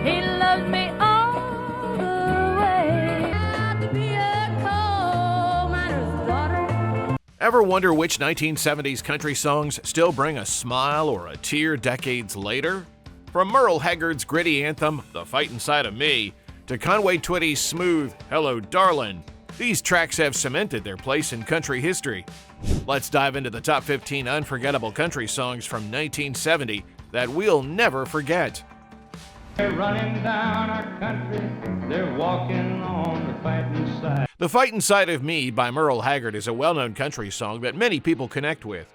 He loves me all the way. I'd be a coal miner's daughter. Ever wonder which 1970s country songs still bring a smile or a tear decades later? From Merle Haggard's gritty anthem, The Fightin Side of Me, to Conway Twitty's smooth Hello Darlin', these tracks have cemented their place in country history. Let's dive into the top 15 unforgettable country songs from 1970 that we'll never forget. They're running down our country, they're walking on the fighting side. The Fightin Side of Me by Merle Haggard is a well-known country song that many people connect with.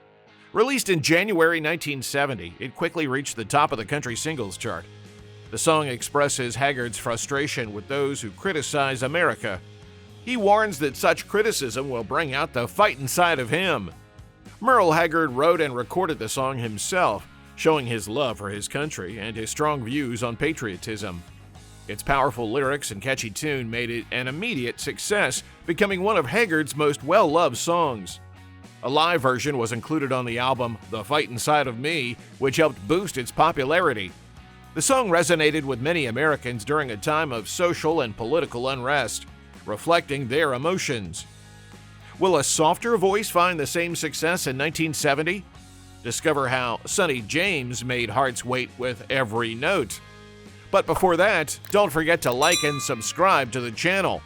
Released in January 1970, it quickly reached the top of the country singles chart. The song expresses Haggard's frustration with those who criticize America. He warns that such criticism will bring out the fightin' side of him. Merle Haggard wrote and recorded the song himself, showing his love for his country and his strong views on patriotism. Its powerful lyrics and catchy tune made it an immediate success, becoming one of Haggard's most well-loved songs. A live version was included on the album The Fightin Side of Me, which helped boost its popularity. The song resonated with many Americans during a time of social and political unrest, reflecting their emotions. Will a softer voice find the same success in 1970? Discover how Sonny James made hearts wait with every note. But before that, don't forget to like and subscribe to the channel.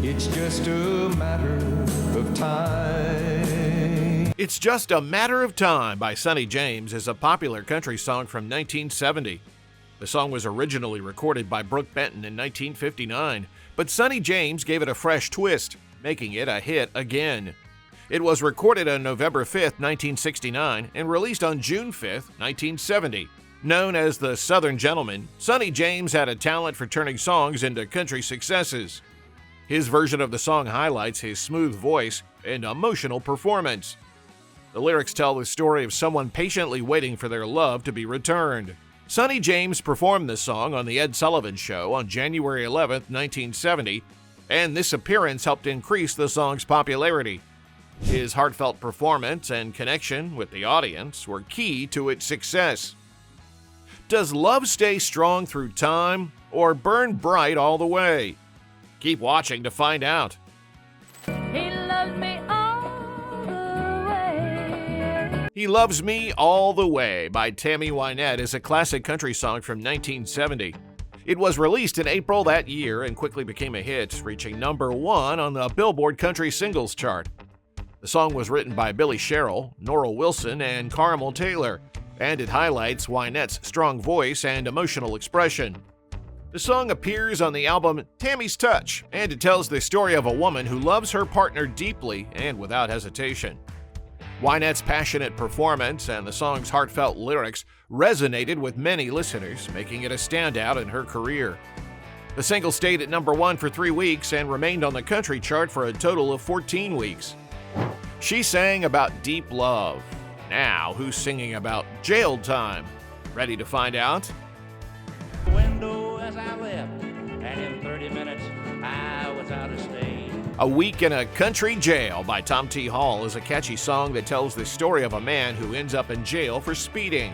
It's just a matter of time. It's Just a Matter of Time by Sonny James is a popular country song from 1970. The song was originally recorded by Brooke Benton in 1959, but Sonny James gave it a fresh twist, making it a hit again. It was recorded on November 5, 1969, and released on June 5, 1970. Known as the Southern Gentleman, Sonny James had a talent for turning songs into country successes. His version of the song highlights his smooth voice and emotional performance. The lyrics tell the story of someone patiently waiting for their love to be returned. Sonny James performed this song on The Ed Sullivan Show on January 11, 1970, and this appearance helped increase the song's popularity. His heartfelt performance and connection with the audience were key to its success. Does love stay strong through time or burn bright all the way? Keep watching to find out. He loves me all the way. He Loves Me All the Way by Tammy Wynette is a classic country song from 1970. It was released in April that year and quickly became a hit, reaching number 1 on the Billboard Country Singles Chart. The song was written by Billy Sherrill, Nora Wilson, and Carmel Taylor, and it highlights Wynette's strong voice and emotional expression. The song appears on the album Tammy's Touch, and it tells the story of a woman who loves her partner deeply and without hesitation. Wynette's passionate performance and the song's heartfelt lyrics resonated with many listeners, making it a standout in her career. The single stayed at number 1 for 3 weeks and remained on the country chart for a total of 14 weeks. She sang about deep love. Now, who's singing about jail time? Ready to find out? Window as I left, and in 30 minutes I was out of state. A Week in a Country Jail by Tom T. Hall is a catchy song that tells the story of a man who ends up in jail for speeding.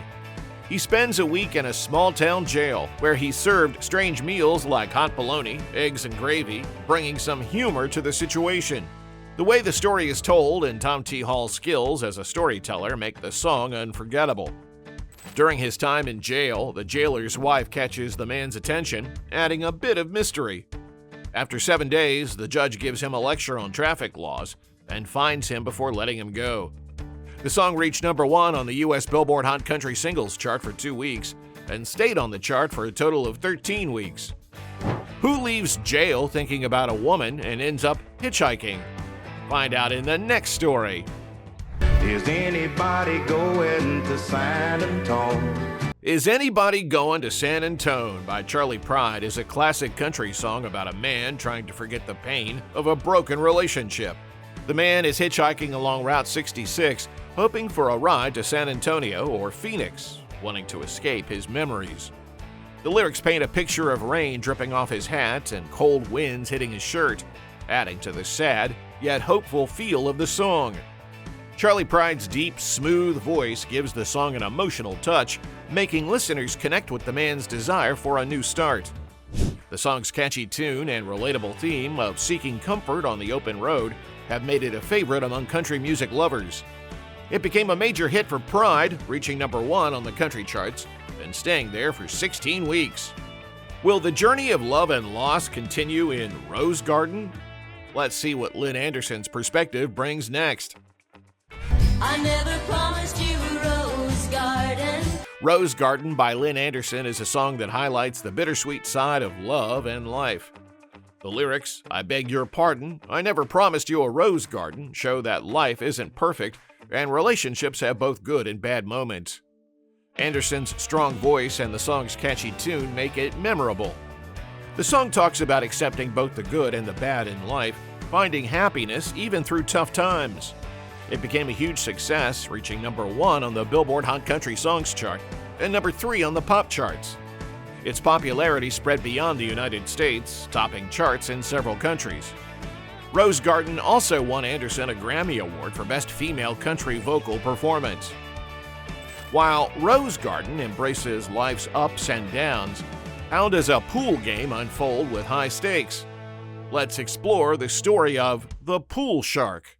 He spends a week in a small-town jail where he served strange meals like hot bologna, eggs, and gravy, bringing some humor to the situation. The way the story is told and Tom T. Hall's skills as a storyteller make the song unforgettable. During his time in jail, the jailer's wife catches the man's attention, adding a bit of mystery. After 7 days, the judge gives him a lecture on traffic laws and fines him before letting him go. The song reached number 1 on the U.S. Billboard Hot Country Singles Chart for 2 weeks and stayed on the chart for a total of 13 weeks. Who leaves jail thinking about a woman and ends up hitchhiking? Find out in the next story. Is anybody going to San Antonio? Is Anybody Going to San Antonio by Charlie Pride is a classic country song about a man trying to forget the pain of a broken relationship. The man is hitchhiking along Route 66, hoping for a ride to San Antonio or Phoenix, wanting to escape his memories. The lyrics paint a picture of rain dripping off his hat and cold winds hitting his shirt, adding to the sad yet hopeful feel of the song. Charlie Pride's deep, smooth voice gives the song an emotional touch, making listeners connect with the man's desire for a new start. The song's catchy tune and relatable theme of seeking comfort on the open road have made it a favorite among country music lovers. It became a major hit for Pride, reaching number 1 on the country charts and staying there for 16 weeks. Will the journey of love and loss continue in Rose Garden? Let's see what Lynn Anderson's perspective brings next. I never promised you a rose garden. Rose Garden by Lynn Anderson is a song that highlights the bittersweet side of love and life. The lyrics, "I beg your pardon, I never promised you a rose garden," show that life isn't perfect and relationships have both good and bad moments. Anderson's strong voice and the song's catchy tune make it memorable. The song talks about accepting both the good and the bad in life, finding happiness even through tough times. It became a huge success, reaching number 1 on the Billboard Hot Country Songs chart and number 3 on the pop charts. Its popularity spread beyond the United States, topping charts in several countries. Rose Garden also won Anderson a Grammy Award for Best Female Country Vocal Performance. While Rose Garden embraces life's ups and downs, how does a pool game unfold with high stakes? Let's explore the story of the pool shark.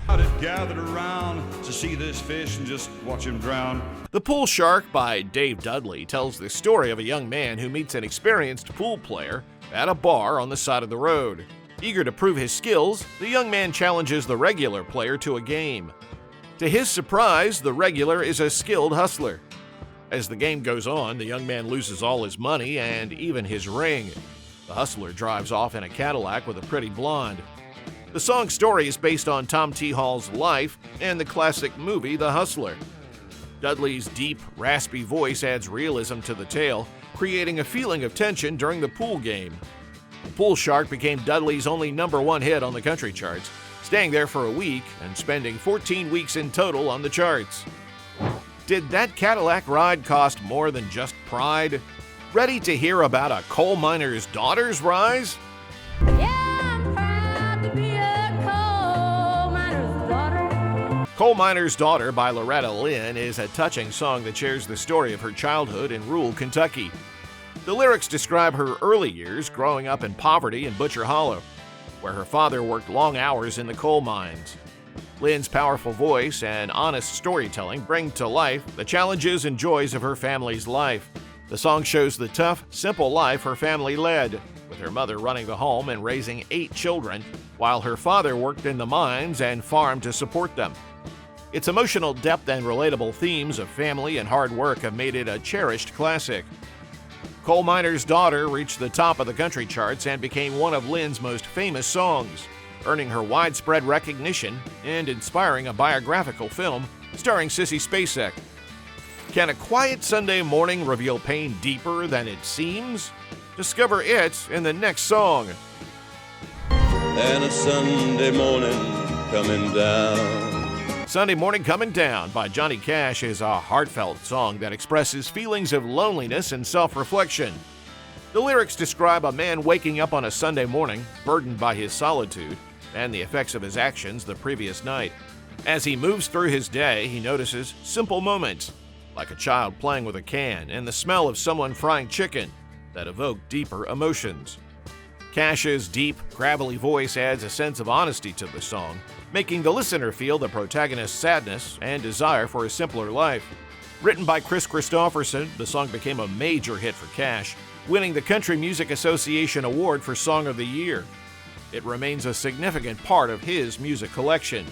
Crowded gathered around to see this fish and just watch him drown. The Pool Shark by Dave Dudley tells the story of a young man who meets an experienced pool player at a bar on the side of the road. Eager to prove his skills, the young man challenges the regular player to a game. To his surprise, the regular is a skilled hustler. As the game goes on, the young man loses all his money and even his ring. The hustler drives off in a Cadillac with a pretty blonde. The song's story is based on Tom T. Hall's life and the classic movie The Hustler. Dudley's deep, raspy voice adds realism to the tale, creating a feeling of tension during the pool game. The Pool Shark became Dudley's only number 1 hit on the country charts, staying there for a week and spending 14 weeks in total on the charts. Did that Cadillac ride cost more than just pride? Ready to hear about a coal miner's daughter's rise? Yeah, I'm proud to be a coal miner's daughter. Coal Miner's Daughter by Loretta Lynn is a touching song that shares the story of her childhood in rural Kentucky. The lyrics describe her early years growing up in poverty in Butcher Hollow, where her father worked long hours in the coal mines. Lynn's powerful voice and honest storytelling bring to life the challenges and joys of her family's life. The song shows the tough, simple life her family led, with her mother running the home and raising 8 children, while her father worked in the mines and farmed to support them. Its emotional depth and relatable themes of family and hard work have made it a cherished classic. Coal Miner's Daughter reached the top of the country charts and became one of Lynn's most famous songs, earning her widespread recognition and inspiring a biographical film starring Sissy Spacek. Can a quiet Sunday morning reveal pain deeper than it seems? Discover it in the next song. And a Sunday morning coming down. Sunday Morning Coming Down by Johnny Cash is a heartfelt song that expresses feelings of loneliness and self-reflection. The lyrics describe a man waking up on a Sunday morning, burdened by his solitude and the effects of his actions the previous night. As he moves through his day, he notices simple moments, like a child playing with a can and the smell of someone frying chicken, that evoke deeper emotions. Cash's deep, gravelly voice adds a sense of honesty to the song, making the listener feel the protagonist's sadness and desire for a simpler life. Written by Chris Christopherson, the song became a major hit for Cash, winning the Country Music Association Award for Song of the Year. It remains a significant part of his music collection.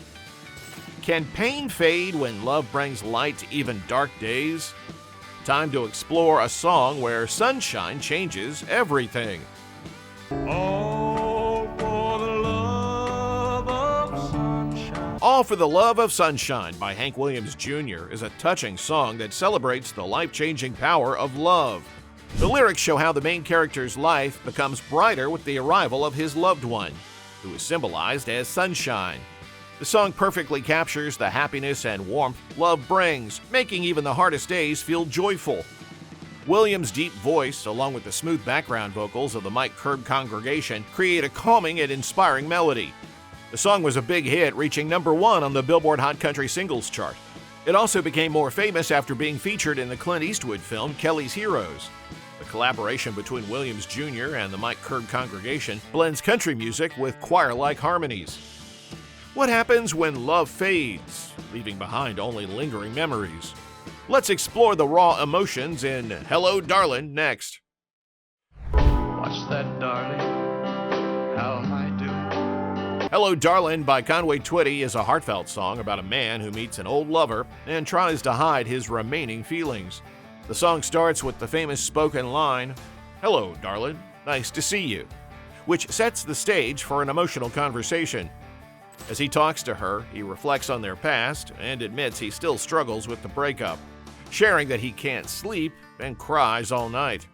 Can pain fade when love brings light to even dark days? Time to explore a song where sunshine changes everything. All for the love of sunshine. All for the Love of Sunshine by Hank Williams Jr. is a touching song that celebrates the life-changing power of love. The lyrics show how the main character's life becomes brighter with the arrival of his loved one, who is symbolized as sunshine. The song perfectly captures the happiness and warmth love brings, making even the hardest days feel joyful. Williams' deep voice, along with the smooth background vocals of the Mike Curb congregation, create a calming and inspiring melody. The song was a big hit, reaching number 1 on the Billboard Hot Country Singles chart. It also became more famous after being featured in the Clint Eastwood film Kelly's Heroes. The collaboration between Williams Jr. and the Mike Kerr congregation blends country music with choir-like harmonies. What happens when love fades, leaving behind only lingering memories? Let's explore the raw emotions in Hello, Darlin' next. What's that, darling? How am I doing? Hello, Darlin' by Conway Twitty is a heartfelt song about a man who meets an old lover and tries to hide his remaining feelings. The song starts with the famous spoken line, "Hello, darlin', nice to see you," which sets the stage for an emotional conversation. As he talks to her, he reflects on their past and admits he still struggles with the breakup, sharing that he can't sleep and cries all night.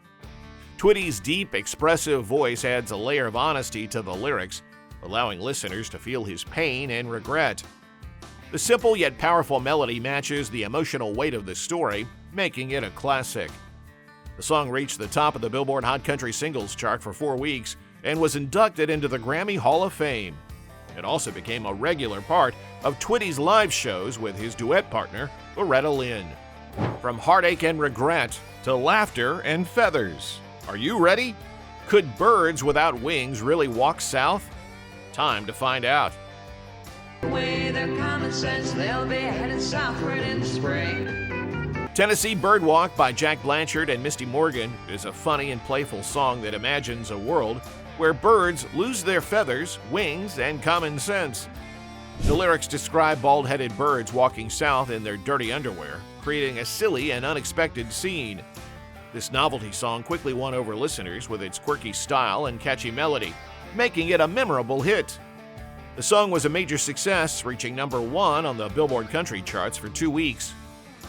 Twitty's deep, expressive voice adds a layer of honesty to the lyrics, allowing listeners to feel his pain and regret. The simple yet powerful melody matches the emotional weight of the story, making it a classic. The song reached the top of the Billboard Hot Country Singles chart for 4 weeks and was inducted into the Grammy Hall of Fame. It also became a regular part of Twitty's live shows with his duet partner, Loretta Lynn. From heartache and regret to laughter and feathers. Are you ready? Could birds without wings really walk south? Time to find out. With their common sense, they'll be headed southward in the spring. Tennessee Birdwalk by Jack Blanchard and Misty Morgan is a funny and playful song that imagines a world where birds lose their feathers, wings, and common sense. The lyrics describe bald-headed birds walking south in their dirty underwear, creating a silly and unexpected scene. This novelty song quickly won over listeners with its quirky style and catchy melody, making it a memorable hit. The song was a major success, reaching number 1 on the Billboard Country charts for 2 weeks.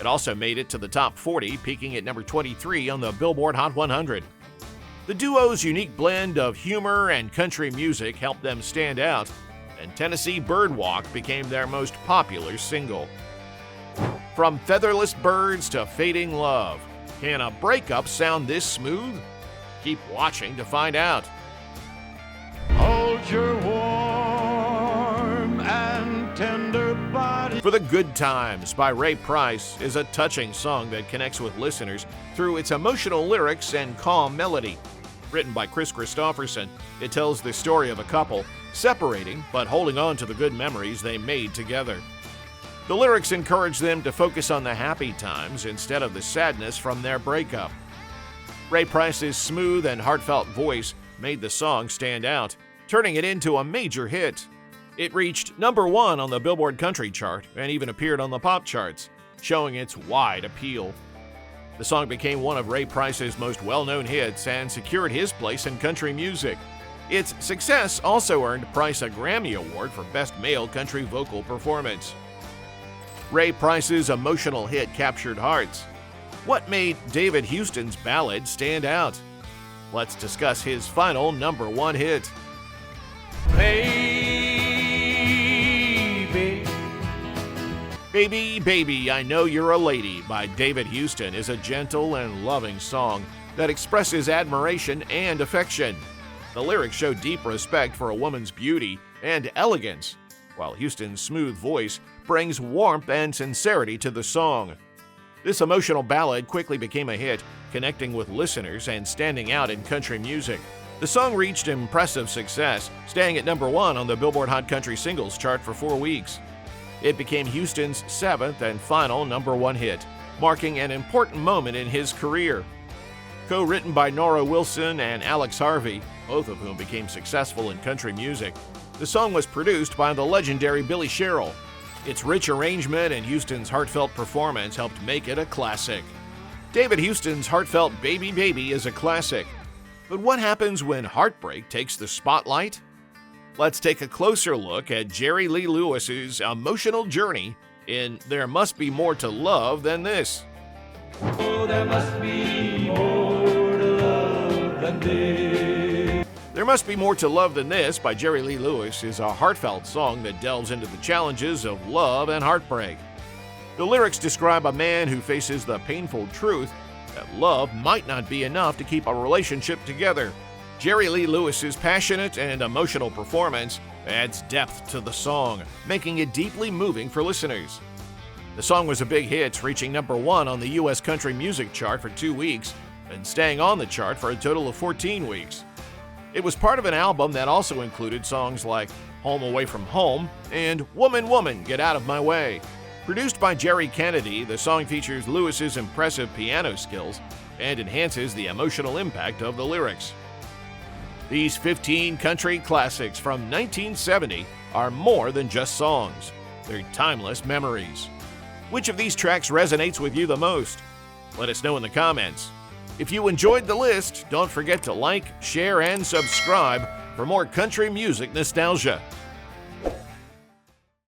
It also made it to the top 40, peaking at number 23 on the Billboard Hot 100. The duo's unique blend of humor and country music helped them stand out, and Tennessee Birdwalk became their most popular single. From featherless birds to fading love, can a breakup sound this smooth? Keep watching to find out. Hold your warm and tender body. For the Good Times by Ray Price is a touching song that connects with listeners through its emotional lyrics and calm melody. Written by Chris Christopherson, it tells the story of a couple separating but holding on to the good memories they made together. The lyrics encourage them to focus on the happy times instead of the sadness from their breakup. Ray Price's smooth and heartfelt voice made the song stand out, turning it into a major hit. It reached number 1 on the Billboard Country chart and even appeared on the pop charts, showing its wide appeal. The song became one of Ray Price's most well-known hits and secured his place in country music. Its success also earned Price a Grammy Award for Best Male Country Vocal Performance. Ray Price's emotional hit captured hearts. What made David Houston's ballad stand out? Let's discuss his final number 1 hit. Baby, Baby, I Know You're a Lady by David Houston is a gentle and loving song that expresses admiration and affection. The lyrics show deep respect for a woman's beauty and elegance, while Houston's smooth voice brings warmth and sincerity to the song. This emotional ballad quickly became a hit, connecting with listeners and standing out in country music. The song reached impressive success, staying at number 1 on the Billboard Hot Country Singles chart for 4 weeks. It became Houston's 7th and final number 1 hit, marking an important moment in his career. Co-written by Nora Wilson and Alex Harvey, both of whom became successful in country music, the song was produced by the legendary Billy Sherrill. Its rich arrangement and Houston's heartfelt performance helped make it a classic. David Houston's heartfelt Baby Baby is a classic. But what happens when heartbreak takes the spotlight? Let's take a closer look at Jerry Lee Lewis's emotional journey in There Must Be More to Love Than This. Oh, there must be more to love than this. There Must Be More to Love Than This by Jerry Lee Lewis is a heartfelt song that delves into the challenges of love and heartbreak. The lyrics describe a man who faces the painful truth that love might not be enough to keep a relationship together. Jerry Lee Lewis's passionate and emotional performance adds depth to the song, making it deeply moving for listeners. The song was a big hit, reaching number 1 on the U.S. country music chart for 2 weeks and staying on the chart for a total of 14 weeks. It was part of an album that also included songs like Home Away from Home and Woman, Woman, Get Out of My Way. Produced by Jerry Kennedy, the song features Lewis's impressive piano skills and enhances the emotional impact of the lyrics. These 15 country classics from 1970 are more than just songs. They're timeless memories. Which of these tracks resonates with you the most? Let us know in the comments. If you enjoyed the list, don't forget to like, share, and subscribe for more country music nostalgia.